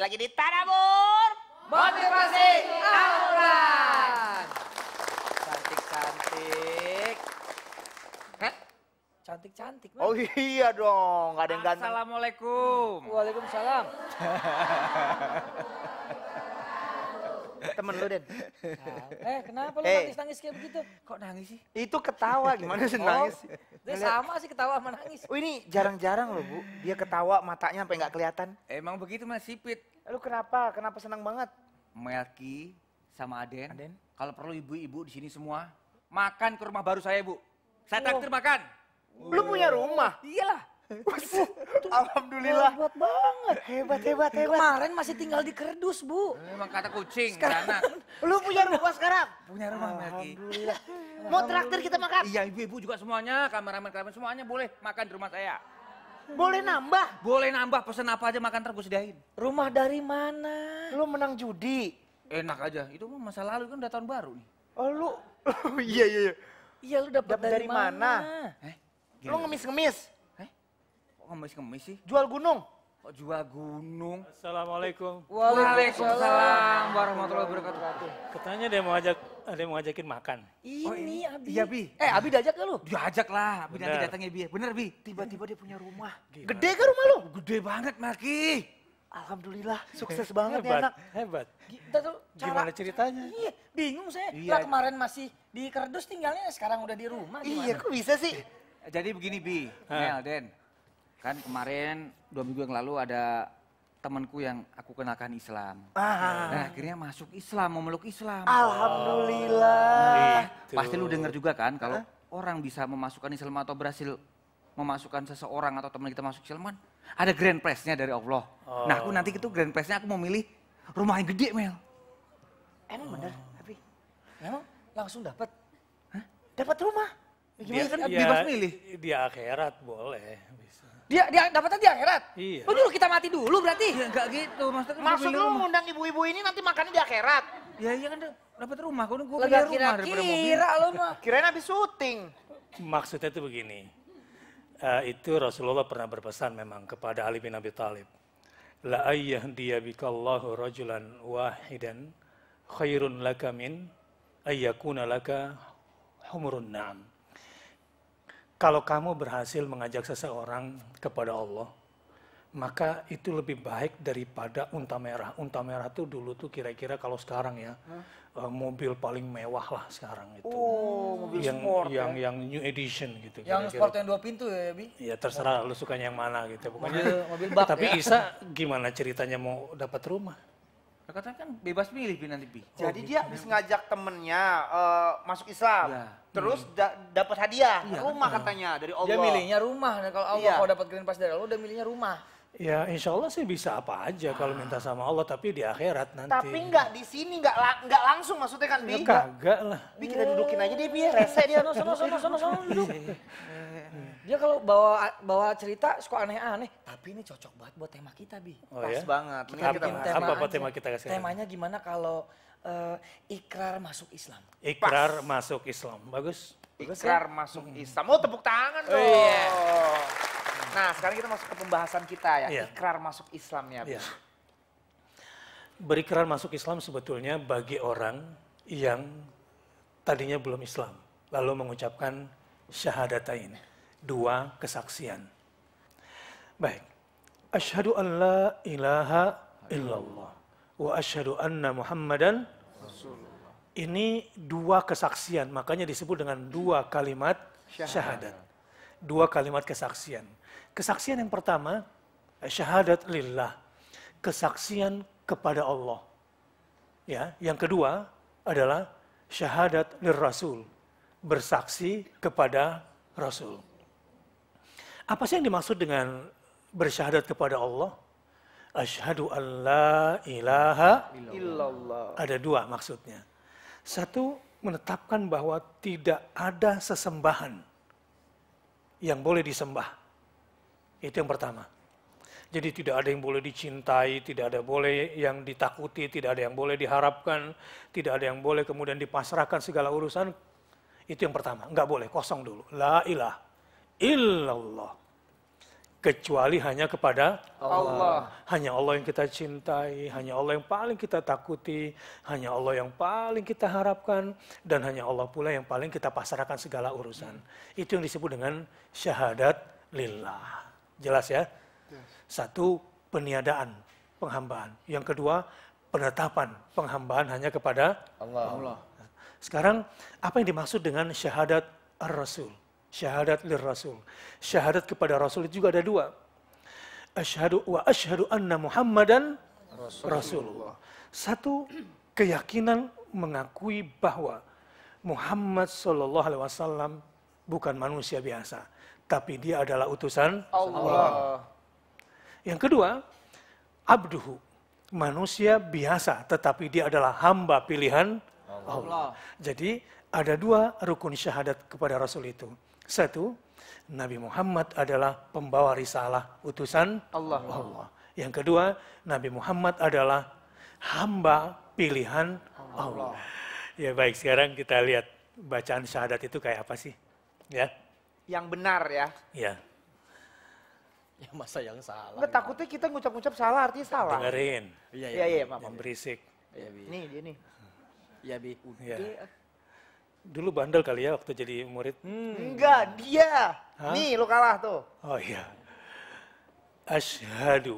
lagi di Tadabur Motivasi Al-Quran. Cantik-cantik. Hah? Cantik-cantik. Oh iya dong, gak ada yang ganteng. Assalamualaikum. Waalaikumsalam. Temen lu, Den. Kenapa lu nangis-nangis kayak begitu? Kok nangis sih? Itu ketawa, gimana sih nangis? Dia sama sih ketawa sama nangis. Oh ini jarang-jarang loh Bu, dia ketawa matanya sampai nggak kelihatan. Emang begitu Mas Sipit. Lu kenapa? Kenapa senang banget? Melki sama Aden. Aden? Kalau perlu ibu-ibu di sini semua makan ke rumah baru saya, Bu. Saya traktir makan. Lu punya rumah? Iyalah. Alhamdulillah. Hebat banget. Hebat. Kemarin masih tinggal di kerdus, Bu. Memang kata kucing, Sekarang- anak. Lu punya rumah sekarang? Punya rumah Melki. Alhamdulillah. Mau traktir kita makan? Iya, ibu-ibu juga semuanya, kameramen semuanya boleh makan di rumah saya. Boleh nambah? Boleh nambah, pesen apa aja makan terus gue sediain. Rumah dari mana? Lu menang judi? Enak aja, itu mah masa lalu kan udah tahun baru nih. Oh lu? Iya. Iya, lu dapat Dapet dari dari mana? Lu ngemis-ngemis? Kok ngemis-ngemis sih? Jual gunung? Kok jual gunung? Assalamualaikum. Waalaikumsalam warahmatullahi wabarakatuh. Katanya ada yang mau ngajakin makan. Ini Abi. Iya, Bi. Abi diajak gak lu? Diajak lah, Bi nanti Bener. datangnya Bi. Bener, Bi. Tiba-tiba dia punya rumah. Gimana? Gede kan rumah lu? Gede banget, Melki. Alhamdulillah, sukses banget nih Hebat, anak. hebat. Kita tuh Gimana ceritanya? Iya, bingung saya. Iya. Lah kemarin masih di kerdus tinggalnya, sekarang udah di rumah. Iya, kok bisa sih? Jadi begini, Bi. Mel, Den. Kan kemarin 2 minggu yang lalu ada temanku yang aku kenalkan Islam. Dan akhirnya masuk Islam, memeluk Islam. Alhamdulillah. Pasti lu denger juga kan kalau orang bisa memasukkan Islam atau berhasil memasukkan seseorang atau teman kita masuk Islam kan ada grand prize-nya dari Allah. Nah aku nanti itu grand prize-nya aku mau milih rumah yang gede, Mel. Emang bener, Abi? Emang langsung dapat? Dapat rumah? Gimana kan bebas milih. Di akhirat boleh, bisa. Dia dapatnya di akhirat? Iya. Lu nyuruh kita mati dulu berarti? Ya enggak gitu, maksudnya kan Maksud gua lu pilih rumah. ngundang ibu-ibu ini nanti makannya di akhirat? Ya iya kan dapat rumah, gue Lega pilih rumah daripada mobil. kira-kira lu mah. Kirain habis syuting. Maksudnya itu begini. Itu Rasulullah pernah berpesan memang kepada Ali bin Abi Thalib. La ayyahdiya bikallahu rajulan wahidan khairun laka min ayyakuna laka humurun na'am. Kalau kamu berhasil mengajak seseorang kepada Allah, maka itu lebih baik daripada unta merah. Unta merah tuh dulu tuh kira-kira kalau sekarang ya, mobil paling mewah lah sekarang itu. Oh, mobil yang, sport yang new edition gitu. Yang kira-kira. sport yang 2 pintu ya, Bi? Ya terserah lu sukanya yang mana gitu. Pokoknya. Mobil bak Tapi ya. Isa gimana ceritanya mau dapat rumah? Katanya kan bebas milih Bi nanti, Bi. Jadi dia habis ngajak temennya masuk Islam. Iya. Terus dapat hadiah, Iya. rumah katanya dari Allah. Dia milihnya rumah. Nah, kalau Allah Iya. kalau dapat green pass dari Allah, udah milihnya rumah. Ya insya Allah sih bisa apa aja kalau minta sama Allah, tapi di akhirat nanti. Tapi nggak di sini, nggak langsung maksudnya kan, Bi? Ya, kagak lah. Bi kita dudukin aja deh, Bi. Rese dia. Sono duduk. Dia kalau bawa cerita suka aneh-aneh, tapi ini cocok banget buat tema kita, Bi. Oh Pas ya? banget. Mendingan kita bikin bahas. Apa aja. tema kita kasih? Temanya gimana kalau ikrar masuk Islam? Ikrar masuk Islam. Bagus. Ikrar masuk Islam. Oh, tepuk tangan dong. iya. Nah, sekarang kita masuk ke pembahasan kita ya. Iya. Ikrar masuk Islamnya. Ya. Berikrar masuk Islam sebetulnya bagi orang yang tadinya belum Islam, lalu mengucapkan syahadatain, 2 kesaksian. Baik. Asyhadu an la ilaha illallah wa asyhadu anna Muhammadan Rasulullah. Ini 2 kesaksian, makanya disebut dengan 2 kalimat syahadat. 2 kalimat kesaksian. Kesaksian yang pertama, syahadat lillah, kesaksian kepada Allah. Ya, yang kedua adalah syahadat lirrasul, bersaksi kepada Rasul. Apa sih yang dimaksud dengan bersyahadat kepada Allah? Asyhadu an la ilaha Illallah. ada 2 maksudnya. 1, menetapkan bahwa tidak ada sesembahan yang boleh disembah. Itu yang pertama. Jadi tidak ada yang boleh dicintai, tidak ada boleh yang ditakuti, tidak ada yang boleh diharapkan, tidak ada yang boleh kemudian dipasrahkan segala urusan. Itu yang pertama, enggak boleh, kosong dulu. La ilaha illallah. kecuali hanya kepada Allah. Hanya Allah yang kita cintai, hanya Allah yang paling kita takuti, hanya Allah yang paling kita harapkan, dan hanya Allah pula yang paling kita pasrahkan segala urusan. Itu yang disebut dengan syahadat lillah. Jelas ya? Satu, peniadaan, penghambaan. Yang kedua, penetapan penghambaan hanya kepada Allah. Sekarang, apa yang dimaksud dengan syahadat ar-Rasul? Syahadat lir-Rasul. Syahadat kepada Rasul itu juga ada dua. Asyhadu anna Muhammadan Rasulullah. Satu, keyakinan mengakui bahwa Muhammad sallallahu alaihi wasallam bukan manusia biasa, tapi dia adalah utusan Allah. Yang kedua, abduhu, manusia biasa, tetapi dia adalah hamba pilihan Allah. Jadi ada dua rukun syahadat kepada Rasul itu. Satu, Nabi Muhammad adalah pembawa risalah utusan Allah. Yang kedua, Nabi Muhammad adalah hamba pilihan Allah. Ya baik, sekarang kita lihat bacaan syahadat itu kayak apa sih? Ya. Yang benar ya. Ya. Ya masa yang salah. Nggak, takutnya kita ngucap-ngucap salah, artinya salah. Dengerin. Iya, maaf. Berisik. Iya, Bi. Nih, dia nih. Iya, Bi. Ya. Dulu bandel kali ya waktu jadi murid. Enggak, dia. Hah? Nih, lu kalah tuh. Oh iya. Asyhadu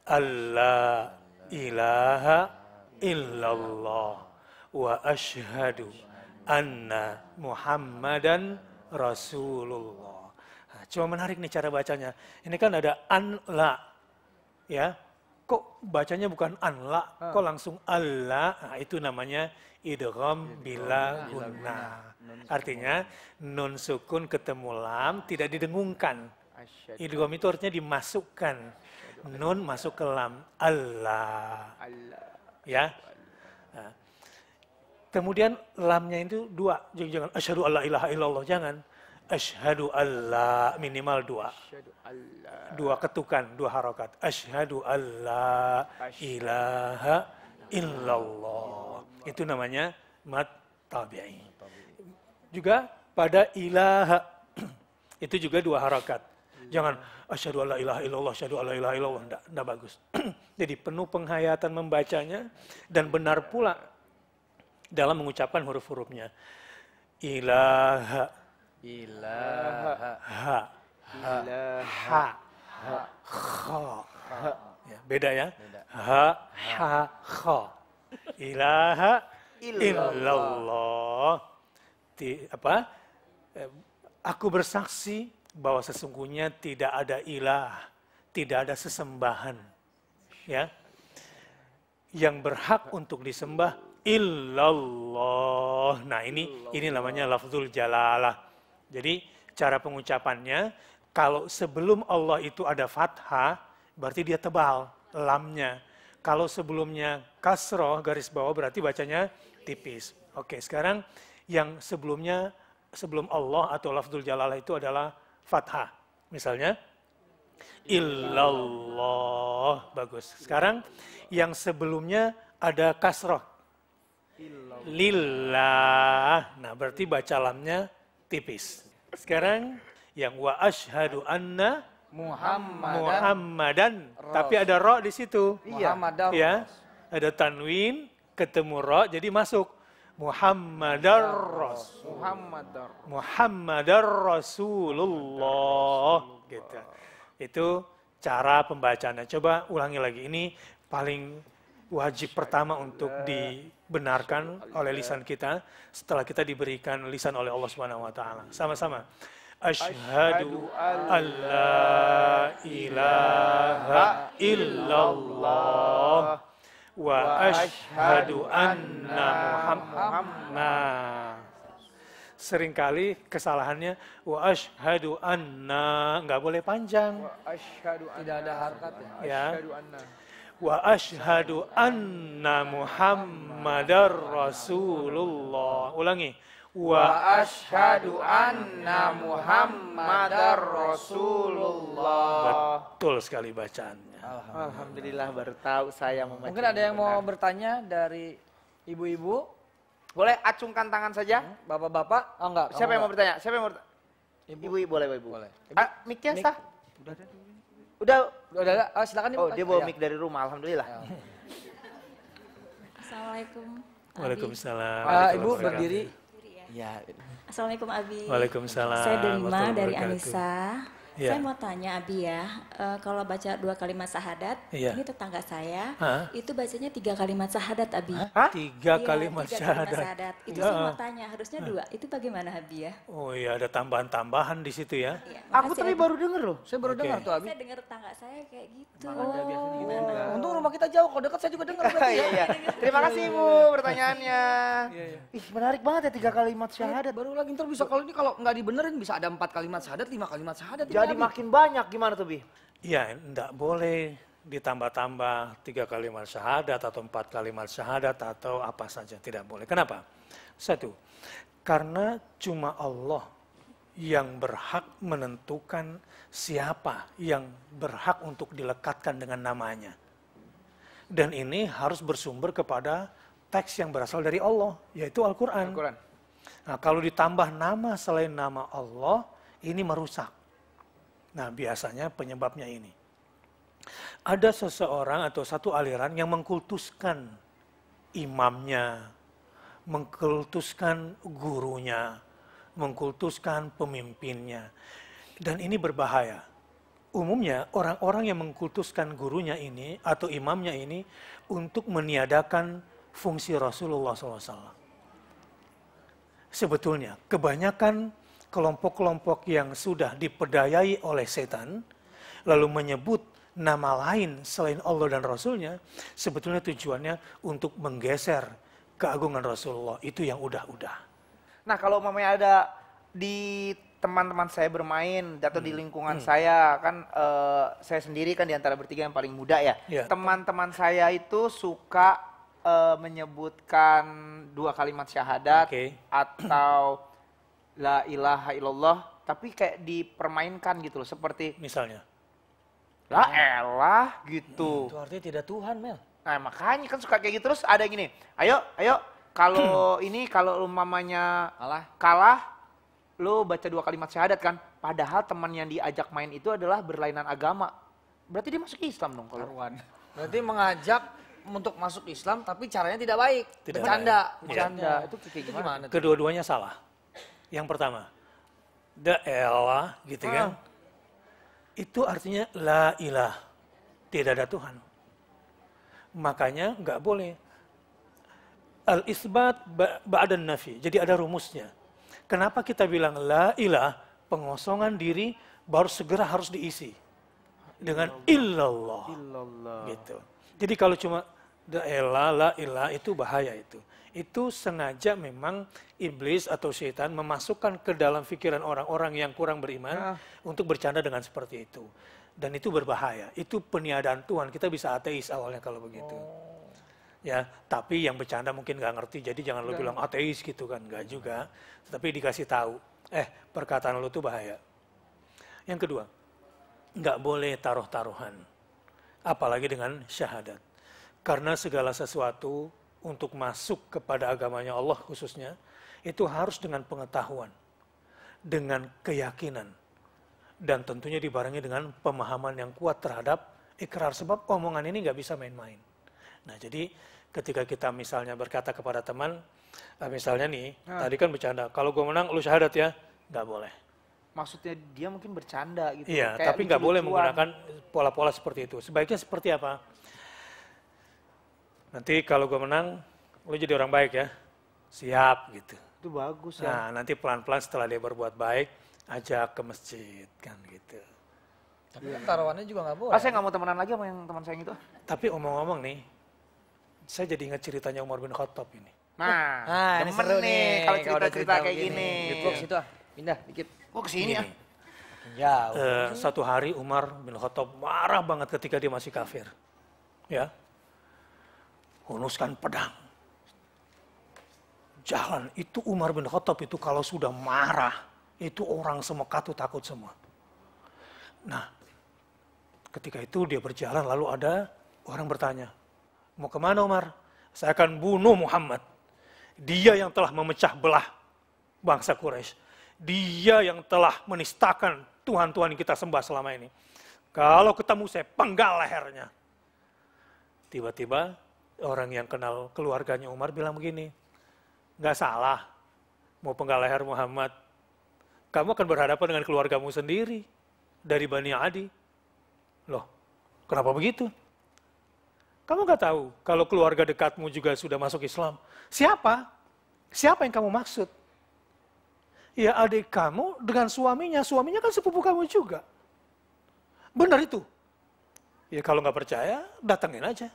alla ilaha illallah wa asyhadu anna Muhammadan Rasulullah. Nah, cuma menarik nih cara bacanya. Ini kan ada an-la. Ya. Kok bacanya bukan an-la, kok langsung Allah? Nah, itu namanya idgham bila gunnah. Artinya nun sukun ketemu lam tidak didengungkan. Idgham itu artinya dimasukkan. Nun masuk ke lam. Allah. Ya. Nah. Kemudian lamnya itu dua. Jangan asyhadu alla ilaha illallah, jangan. Asyhadu alla, minimal dua. Dua ketukan, dua harokat. Asyhadu alla ilaha illallah. Itu namanya mad tabi'i. Juga pada ilaha, itu juga dua harokat. Jangan asyhadu alla ilaha illallah, asyhadu alla ilaha illallah. Enggak bagus. Jadi penuh penghayatan membacanya dan benar pula dalam mengucapkan huruf-hurufnya. Ilaha, ha, ha, kha. Ya, beda ya. Ha, ha, kha. Ilaha illallah. Aku bersaksi bahwa sesungguhnya tidak ada ilah, tidak ada sesembahan, ya, yang berhak untuk disembah illallah. Nah ini namanya lafzul jalalah. Jadi cara pengucapannya, kalau sebelum Allah itu ada fathah, berarti dia tebal lamnya. Kalau sebelumnya kasroh garis bawah berarti bacanya tipis. Oke, sekarang yang sebelumnya, sebelum Allah atau lafzul jalalah itu adalah fathah. Misalnya illallah, bagus. Sekarang yang sebelumnya ada kasroh. Lillah. Nah, berarti baca lamnya tipis. Sekarang yang wa asyhadu anna Muhammadan. Tapi ada ro di situ. Muhammadan. Ya. Ada tanwin, ketemu ro, jadi masuk. Muhammadar Rasulullah. Gitu. Itu cara pembacaannya. Coba ulangi lagi. Ini paling wajib pertama untuk dibenarkan oleh lisan kita setelah kita diberikan lisan oleh Allah Subhanahu wa taala. Sama-sama. Asyhadu alla ilaha illallah wa asyhadu anna Muhammad. Seringkali kesalahannya wa asyhadu anna, nggak boleh panjang. Tidak ada harkat ya. Wa asyhadu anna Muhammadar Rasulullah. Ulangi. Wa asyhadu anna Muhammadar Rasulullah. Betul sekali bacaannya. Alhamdulillah baru tahu saya membaca. Mungkin ada yang mau bertanya dari ibu-ibu? Boleh acungkan tangan saja? Bapak-bapak? Oh enggak. Siapa yang mau bertanya? Siapa yang mau bertanya? Ibu, boleh, Ibu. Boleh. Mic-nya sah? Udah. Udah, silakan Ibu. Oh, dia bawa Ya. mic dari rumah, alhamdulillah. Assalamualaikum. Abi. Waalaikumsalam. Ibu berdiri. Ya. Ya. Assalamualaikum Abi. Waalaikumsalam. Saya Delima warahmatullahi dari wabarakatuh. Anissa. Iya. Saya mau tanya Abi ya, kalau baca 2 kalimat syahadat, Iya. ini tetangga saya, Hah? itu bacanya 3 kalimat syahadat Abi. Hah? 3 Iya, kalimat 3 syahadat. Itu Ya. saya mau tanya, harusnya 2. Itu bagaimana Abi ya? Oh iya, ada tambahan-tambahan di situ ya. Iya, Aku makasih, tadi Abi. baru denger loh. Saya baru Oke. dengar tuh Abi. Saya dengar tetangga saya kayak gitu. Untung rumah kita jauh, kalau dekat saya juga dengar berarti Iya, ya. iya. Terima kasih Ibu pertanyaannya. Ih, menarik banget ya 3 kalimat syahadat. Baru lagi ntar bisa kalau ini kalau nggak dibenerin bisa ada 4 kalimat syahadat, 5 kalimat syahadat. ini, Jadi Abi. makin banyak gimana tuh, Bi? Iya, enggak boleh ditambah-tambah 3 kalimat syahadat atau 4 kalimat syahadat atau apa saja. Tidak boleh. Kenapa? 1, karena cuma Allah yang berhak menentukan siapa yang berhak untuk dilekatkan dengan namanya. Dan ini harus bersumber kepada teks yang berasal dari Allah, yaitu Al-Quran. Al-Quran. Nah, kalau ditambah nama selain nama Allah, ini merusak. Nah, biasanya penyebabnya ini. Ada seseorang atau satu aliran yang mengkultuskan imamnya, mengkultuskan gurunya, mengkultuskan pemimpinnya. Dan ini berbahaya. Umumnya orang-orang yang mengkultuskan gurunya ini atau imamnya ini untuk meniadakan fungsi Rasulullah SAW. Sebetulnya kebanyakan kelompok-kelompok yang sudah diperdayai oleh setan, lalu menyebut nama lain selain Allah dan Rasulnya, sebetulnya tujuannya untuk menggeser keagungan Rasulullah. Itu yang udah-udah. Nah, kalau mamanya ada di teman-teman saya bermain atau di lingkungan saya, kan saya sendiri kan di antara bertiga yang paling muda ya. Iya. Teman-teman saya itu suka menyebutkan 2 kalimat syahadat Oke. atau la ilaha illallah, tapi kayak dipermainkan gitu loh, seperti Misalnya. la elah gitu. Itu artinya tidak Tuhan, Mel. Nah, makanya kan suka kayak gitu. Terus ada gini, ayo kalau ini kalau lu mamanya kalah, lu baca 2 kalimat syahadat kan. Padahal teman yang diajak main itu adalah berlainan agama. Berarti dia masuk Islam dong kalau. Berarti mengajak untuk masuk Islam tapi caranya tidak baik. Tidak Bercanda. baik. Bercanda. Itu kayak Itu gimana? gimana tuh? Kedua-duanya salah. Yang pertama, da'elah gitu kan. Itu artinya la ilah. Tidak ada Tuhan. Makanya nggak boleh. Al-isbat ba'dan nafi. Jadi ada rumusnya. Kenapa kita bilang la ilah, pengosongan diri baru segera harus diisi. Dengan illallah. Illallah. Gitu. Jadi kalau cuma da'elah, la ilah itu bahaya itu. Itu sengaja memang iblis atau syaitan memasukkan ke dalam pikiran orang-orang yang kurang beriman untuk bercanda dengan seperti itu. Dan itu berbahaya. Itu peniadaan Tuhan. Kita bisa ateis awalnya kalau begitu. Ya, tapi yang bercanda mungkin nggak ngerti. Jadi jangan lo bilang ateis gitu kan, nggak juga. Tapi dikasih tahu, perkataan lo itu bahaya. Yang kedua, nggak boleh taruh-taruhan. Apalagi dengan syahadat. Karena segala sesuatu untuk masuk kepada agamanya Allah khususnya, itu harus dengan pengetahuan, dengan keyakinan, dan tentunya dibarengi dengan pemahaman yang kuat terhadap ikrar. Sebab omongan ini nggak bisa main-main. Nah, jadi ketika kita misalnya berkata kepada teman, misalnya nih, tadi kan bercanda, kalau gue menang lu syahadat ya, nggak boleh. Maksudnya dia mungkin bercanda gitu. Iya, kayak tapi nggak boleh lucu-lucuan. menggunakan pola-pola seperti itu. Sebaiknya seperti apa? Nanti kalau gue menang, lu jadi orang baik ya. Siap gitu. Itu bagus ya. Nah, nanti pelan-pelan setelah dia berbuat baik, ajak ke masjid kan gitu. Tapi kan taruhannya juga nggak boleh. Ah, saya nggak mau temenan lagi sama yang teman saya yang itu. Tapi omong-omong nih, saya jadi ingat ceritanya Umar bin Khattab ini. Nah, ini demen seru nih kalau cerita-cerita kayak gini. Gitu situ ah. Pindah dikit. Oh, kesini ya. Gini, Jauh. satu hari Umar bin Khattab marah banget ketika dia masih kafir. Ya. Hunuskan pedang. Jalan itu Umar bin Khattab itu kalau sudah marah, itu orang semekat tuh takut semua. Nah, ketika itu dia berjalan lalu ada orang bertanya, mau kemana Umar? Saya akan bunuh Muhammad. Dia yang telah memecah belah bangsa Quraisy. Dia yang telah menistakan Tuhan-Tuhan yang kita sembah selama ini. Kalau ketemu saya penggal lehernya. Tiba-tiba orang yang kenal keluarganya Umar bilang begini, nggak salah mau penggal leher Muhammad. Kamu akan berhadapan dengan keluargamu sendiri dari Bani Adi. Loh, kenapa begitu? Kamu nggak tahu kalau keluarga dekatmu juga sudah masuk Islam. Siapa? Siapa yang kamu maksud? Ya adik kamu dengan suaminya kan sepupu kamu juga. Benar itu. Ya kalau nggak percaya, datangin aja.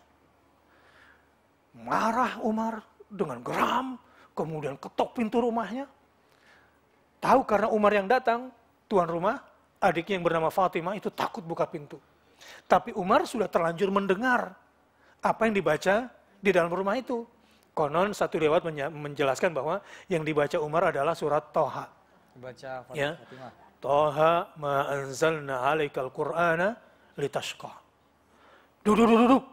Marah Umar dengan geram, kemudian ketok pintu rumahnya. Tahu karena Umar yang datang, tuan rumah, adiknya yang bernama Fatimah itu takut buka pintu. Tapi Umar sudah terlanjur mendengar apa yang dibaca di dalam rumah itu. Konon satu riwayat menjelaskan bahwa yang dibaca Umar adalah surat Toha. Baca Ya. Fatimah. Toha ma anzalna alaikal qur'ana litashqa. Duduk.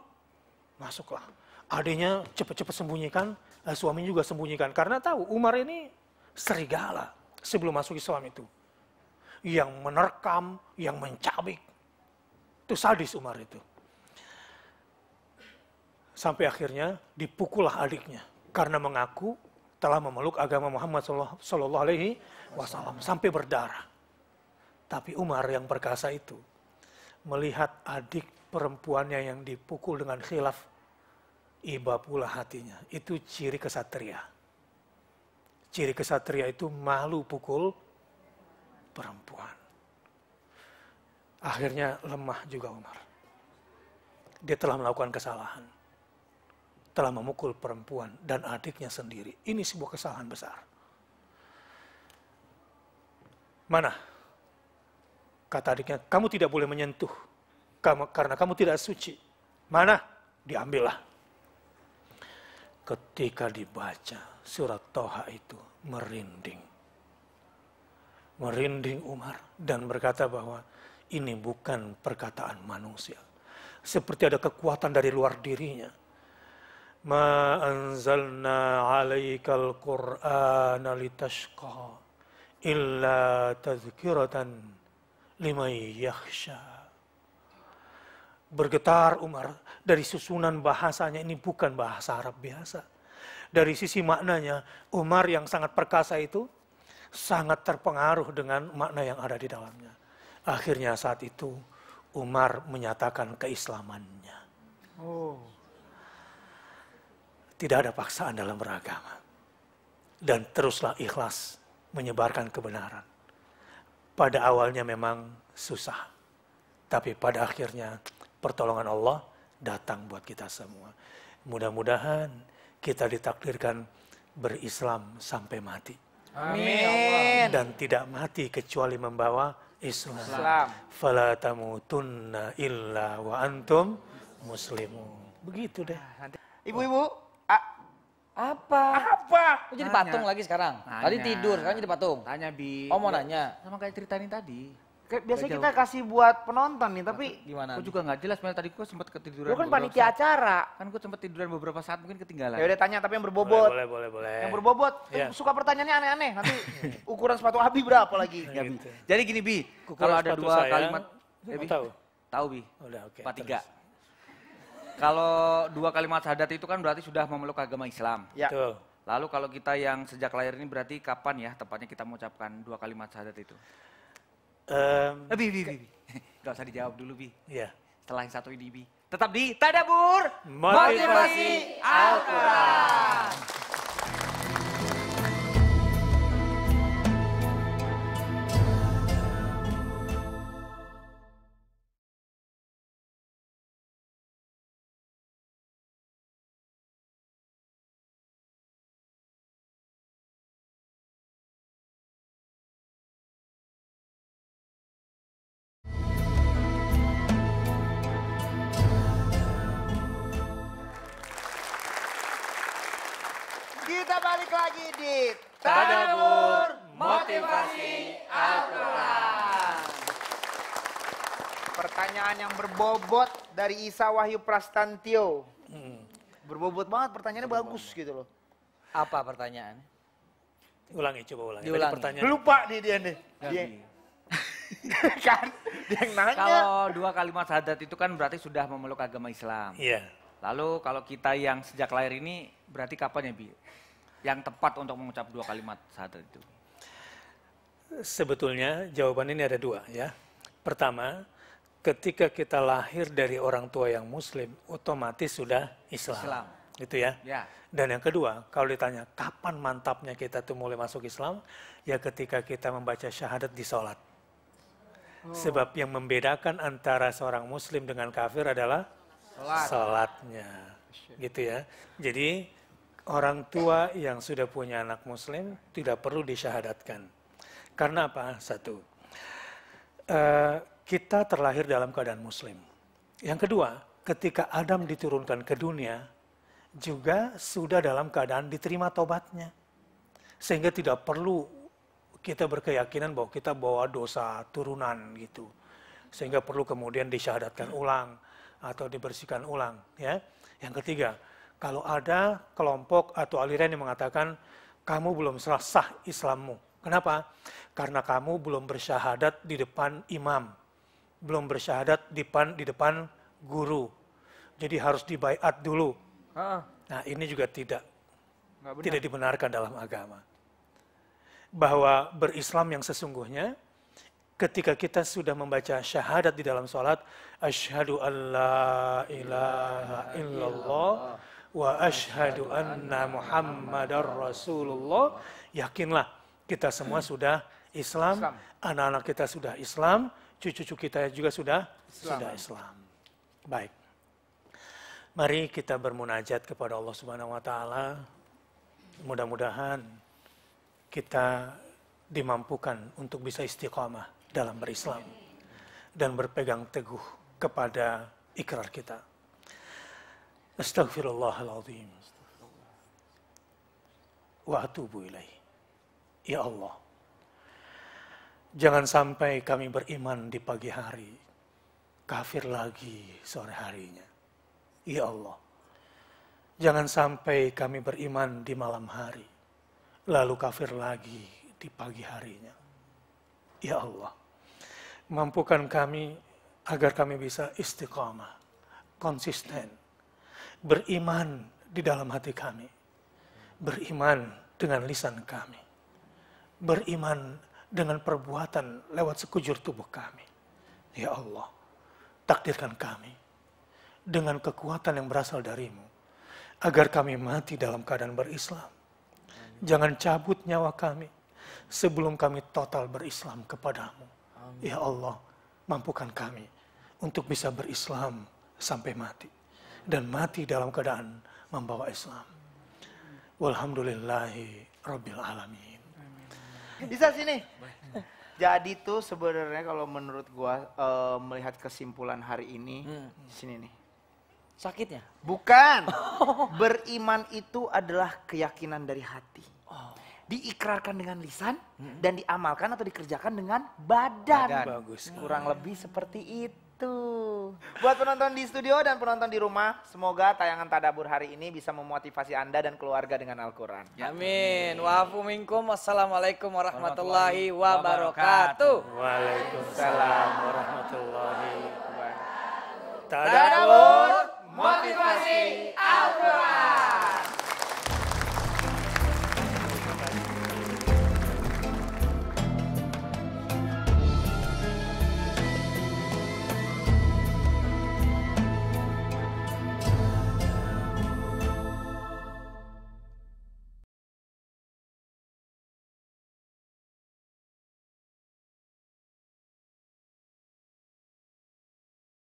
Masuklah. Adiknya cepat-cepat sembunyikan, suami juga sembunyikan. Karena tahu Umar ini serigala sebelum masuk Islam itu. Yang menerkam, yang mencabik. Itu sadis Umar itu. Sampai akhirnya dipukullah adiknya karena mengaku telah memeluk agama Muhammad Sallallahu Alaihi Wasallam sampai berdarah. Tapi Umar yang perkasa itu melihat adik perempuannya yang dipukul dengan khilaf, iba pula hatinya. Itu ciri kesatria. Ciri kesatria itu malu pukul perempuan. Akhirnya lemah juga Umar. Dia telah melakukan kesalahan. Telah memukul perempuan dan adiknya sendiri. Ini sebuah kesalahan besar. Mana? Kata adiknya, kamu tidak boleh menyentuh. Karena kamu tidak suci. Mana? Diambillah. Ketika dibaca surat Toha itu, merinding. Merinding Umar dan berkata bahwa ini bukan perkataan manusia. Seperti ada kekuatan dari luar dirinya. Ma anzalna alaikal qur'ana litashqa illa tazkiratan liman yakhsha. Bergetar Umar dari susunan bahasanya, ini bukan bahasa Arab biasa. Dari sisi maknanya, Umar yang sangat perkasa itu sangat terpengaruh dengan makna yang ada di dalamnya. Akhirnya saat itu Umar menyatakan keislamannya. Tidak ada paksaan dalam beragama. Dan teruslah ikhlas menyebarkan kebenaran. Pada awalnya memang susah. Tapi pada akhirnya pertolongan Allah datang buat kita semua. Mudah-mudahan kita ditakdirkan berislam sampai mati. Amin. Dan tidak mati kecuali membawa Islam. Fala tamutunna illa wa antum muslimun. Begitu deh. Ibu-ibu, Apa? Lu jadi Nanya. patung lagi sekarang? Tadi Nanya. tidur, sekarang jadi patung. Tanya Bi. Oh mau nanya? Sama kayak ceritain tadi. biasanya Nggak kita kasih buat penonton nih, tapi Gimana? Gue juga nggak jelas, sebenarnya tadi gue sempat ketiduran. lu kan beberapa panitia saat. acara. Kan gue sempat tiduran beberapa saat, mungkin ketinggalan. Ya udah tanya tapi yang berbobot. Boleh. Yang berbobot, Iya. suka pertanyaannya aneh-aneh. Nanti ukuran sepatu Abi berapa lagi? Ya, Bi. Gitu. Jadi gini Bi, Ukuran kalau ada sepatu dua saya, kalimat, mau Bi? tahu? Tahu Bi. Udah, oke. 43. Kalau dua kalimat syahadat itu kan berarti sudah memeluk agama Islam. Ya. Tuh. Lalu kalau kita yang sejak lahir ini berarti kapan ya tepatnya kita mengucapkan dua kalimat syahadat itu? Bi. Gak usah dijawab dulu Bi. Ya. Setelah yang satu ini Bi. Tetap di Tadabur Motivasi Al-Quran. Kita balik lagi di Tadabur Motivasi Al-Quran. Pertanyaan yang berbobot dari Isa Wahyu Prastantio. Berbobot banget, pertanyaannya bagus gitu loh. Apa pertanyaan? Ulangi, coba ulangi. Diulangi. Tadi pertanyaan. Lupa nih dia nih. Ya, Dia- Bi. Kan dia yang nanya. Kalau 2 kalimat syahadat itu kan berarti sudah memeluk agama Islam. Iya. Lalu kalau kita yang sejak lahir ini berarti kapan ya Bi? Yang tepat untuk mengucap 2 kalimat syahadat itu? Sebetulnya jawaban ini ada 2 ya. Pertama, ketika kita lahir dari orang tua yang muslim, otomatis sudah Islam. Gitu ya. Ya. Dan yang kedua, kalau ditanya kapan mantapnya kita tuh mulai masuk Islam, ya ketika kita membaca syahadat di sholat. Sebab yang membedakan antara seorang muslim dengan kafir adalah sholatnya. Gitu ya. Jadi orang tua yang sudah punya anak muslim tidak perlu disyahadatkan. Karena apa? Satu, kita terlahir dalam keadaan muslim. Yang kedua, ketika Adam diturunkan ke dunia, juga sudah dalam keadaan diterima tobatnya. Sehingga tidak perlu kita berkeyakinan bahwa kita bawa dosa turunan gitu. Sehingga perlu kemudian disyahadatkan ulang atau dibersihkan ulang. Ya. Yang ketiga, kalau ada kelompok atau aliran yang mengatakan kamu belum sah Islammu. Kenapa? Karena kamu belum bersyahadat di depan imam. Belum bersyahadat di depan guru. Jadi harus dibaiat dulu. Nah ini juga tidak dibenarkan dalam agama. Bahwa berislam yang sesungguhnya, ketika kita sudah membaca syahadat di dalam sholat, asyhadu an la ilaha illallah wa asyhadu anna muhammadar rasulullah, yakinlah kita semua sudah Islam, anak-anak kita sudah Islam, cucu-cucu kita juga sudah Islam. Baik. Mari kita bermunajat kepada Allah Subhanahu wa taala. Mudah-mudahan kita dimampukan untuk bisa istiqamah dalam berislam dan berpegang teguh kepada ikrar kita. Astaghfirullahaladzim wa atubu ilaih. Ya Allah, jangan sampai kami beriman di pagi hari, kafir lagi sore harinya. Ya Allah, jangan sampai kami beriman di malam hari, lalu kafir lagi di pagi harinya. Ya Allah, mampukan kami agar kami bisa istiqamah, konsisten, beriman di dalam hati kami, beriman dengan lisan kami, beriman dengan perbuatan lewat sekujur tubuh kami. Ya Allah, takdirkan kami dengan kekuatan yang berasal darimu, agar kami mati dalam keadaan berislam. Jangan cabut nyawa kami sebelum kami total berislam kepadamu. Ya Allah, mampukan kami untuk bisa berislam sampai mati. Dan mati dalam keadaan membawa Islam. Walhamdulillahi Rabbil Alamin. Bisa sini. Jadi tuh sebenarnya kalau menurut gua melihat kesimpulan hari ini, sini nih. Sakitnya? Bukan. Beriman itu adalah keyakinan dari hati. Diikrarkan dengan lisan dan diamalkan atau dikerjakan dengan badan. Bagus. Kurang lebih seperti itu. Buat penonton di studio dan penonton di rumah, semoga tayangan Tadabbur hari ini bisa memotivasi Anda dan keluarga dengan Al-Quran. Amin. Wa'afu minkum. Wassalamualaikum warahmatullahi wabarakatuh. Waalaikumsalam warahmatullahi wabarakatuh. Tadabbur.